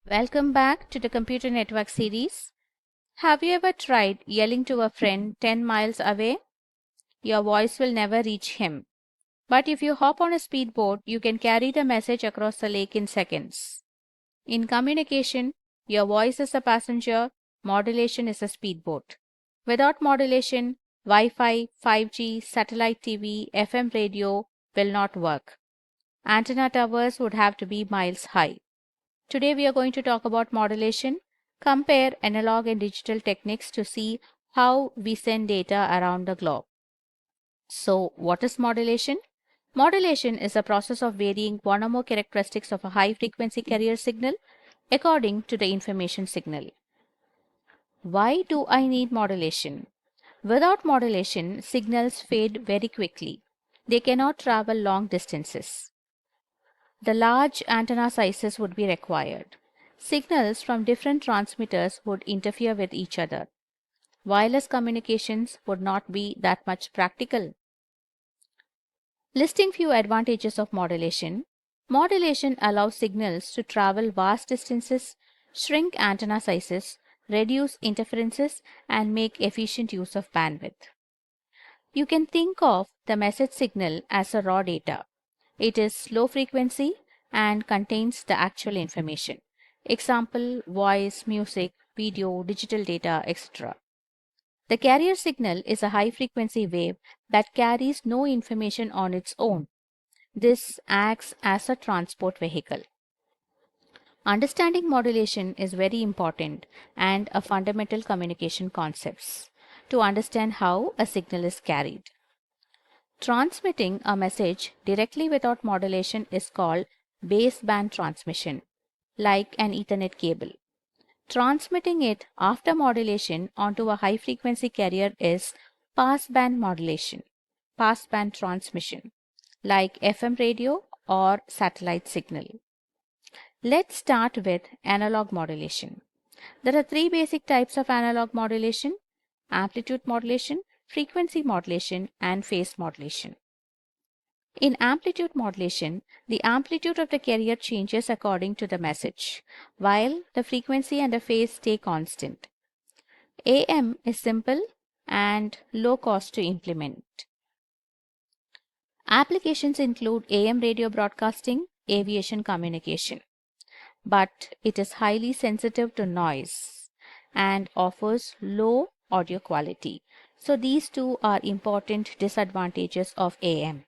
Welcome back to the Computer Network series. Have you ever tried yelling to a friend 10 miles away? Your voice will never reach him. But if you hop on a speedboat, you can carry the message across the lake in seconds. In communication, your voice is the passenger, modulation is the speedboat. Without modulation, Wi-Fi, 5G, satellite TV, FM radio will not work. Antenna towers would have to be miles high. Today we are going to talk about modulation, compare analog and digital techniques to see how we send data around the globe. So, what is modulation? Modulation is a process of varying one or more characteristics of a high frequency carrier signal according to the information signal. Why do I need modulation? Without modulation, signals fade very quickly. They cannot travel long distances. The large antenna sizes would be required. Signals from different transmitters would interfere with each other. Wireless communications would not be that much practical. Listing few advantages of modulation. Modulation allows signals to travel vast distances, shrink antenna sizes, reduce interferences, and make efficient use of bandwidth. You can think of the message signal as a raw data. It is low frequency and contains the actual information. Example, voice, music, video, digital data, etc. The carrier signal is a high frequency wave that carries no information on its own. This acts as a transport vehicle. Understanding modulation is very important and a fundamental communication concepts to understand how a signal is carried. Transmitting a message directly without modulation is called baseband transmission, like an Ethernet cable. Transmitting it after modulation onto a high frequency carrier is passband modulation, passband transmission, like FM radio or satellite signal. Let's start with analog modulation. There are three basic types of analog modulation: amplitude modulation, frequency modulation, and phase modulation. In amplitude modulation, the amplitude of the carrier changes according to the message, while the frequency and the phase stay constant. AM is simple and low cost to implement. Applications include AM radio broadcasting, aviation communication, but it is highly sensitive to noise and offers low audio quality. So these two are important disadvantages of AM.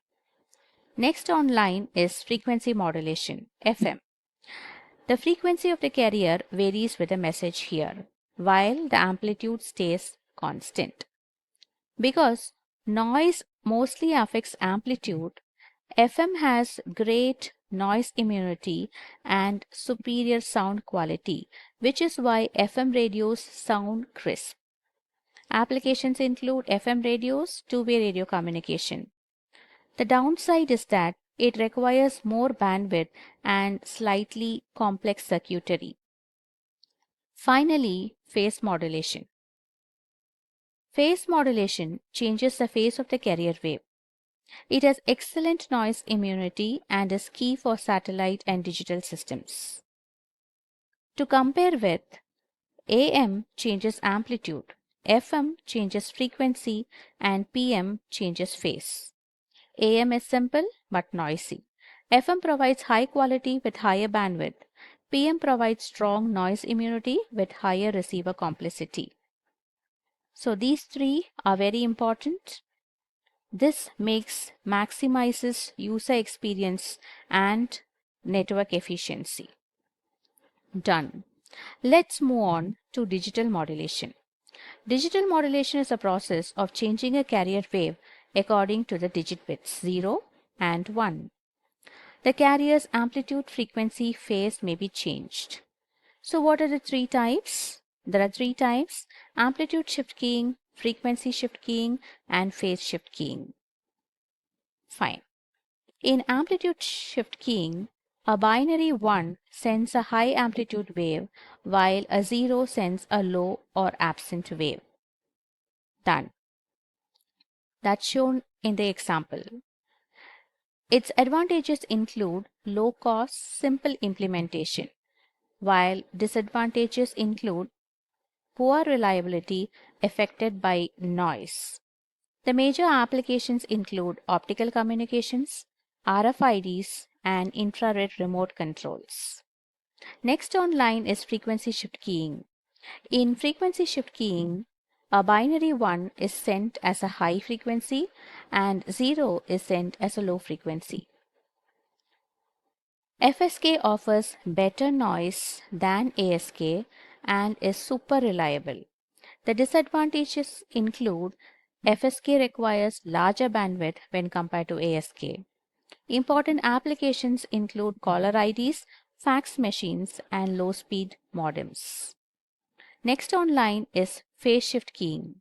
Next on line is frequency modulation, FM. The frequency of the carrier varies with the message here, while the amplitude stays constant. Because noise mostly affects amplitude, FM has great noise immunity and superior sound quality, which is why FM radios sound crisp. Applications include FM radios, two-way radio communication. The downside is that it requires more bandwidth and slightly complex circuitry. Finally, phase modulation. Phase modulation changes the phase of the carrier wave. It has excellent noise immunity and is key for satellite and digital systems. To compare with, AM changes amplitude, FM changes frequency, and PM changes phase. AM is simple but noisy. FM provides high quality with higher bandwidth. PM provides strong noise immunity with higher receiver complexity. So these three are very important. This maximizes user experience and network efficiency. Done. Let's move on to digital modulation. Digital modulation is a process of changing a carrier wave according to the digit bits 0 and 1. The carrier's amplitude, frequency, phase may be changed. So what are the three types? There are three types: amplitude shift keying, frequency shift keying, and phase shift keying. Fine. In amplitude shift keying, a binary 1 sends a high amplitude wave while a 0 sends a low or absent wave. Done. That's shown in the example. Its advantages include low cost, simple implementation. while disadvantages include poor reliability affected by noise. The major applications include optical communications, RFIDs, and infrared remote controls. Next on line is frequency shift keying. In frequency shift keying, a binary 1 is sent as a high frequency and 0 is sent as a low frequency. FSK offers better noise than ASK and is super reliable. The disadvantages include FSK requires larger bandwidth when compared to ASK. Important applications include caller IDs, fax machines, and low speed modems. Next on line is phase shift keying.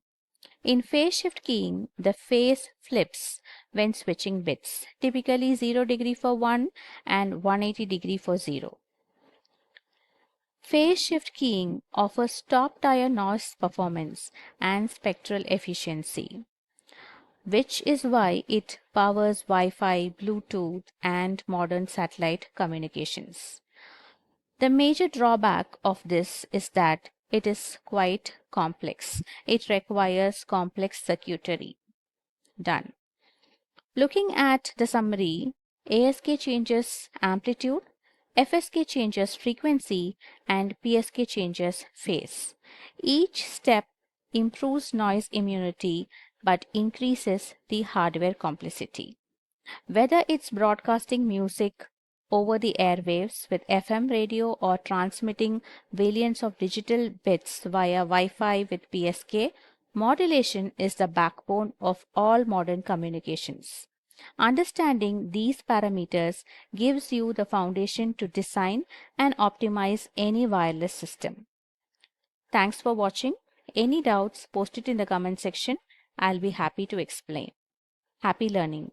In phase shift keying, the phase flips when switching bits, typically 0 degree for 1 and 180 degree for 0. Phase shift keying offers top tier noise performance and spectral efficiency, which is why it powers Wi-Fi, Bluetooth, and modern satellite communications. The major drawback of this is that it is quite complex. It requires complex circuitry. Done. Looking at the summary, ASK changes amplitude, FSK changes frequency, and PSK changes phase. Each step improves noise immunity but increases the hardware complexity. Whether it's broadcasting music over the airwaves with FM radio or transmitting billions of digital bits via Wi Fi with PSK, modulation is the backbone of all modern communications. Understanding these parameters gives you the foundation to design and optimize any wireless system. Thanks for watching. Any doubts, post it in the comment section. I'll be happy to explain. Happy learning.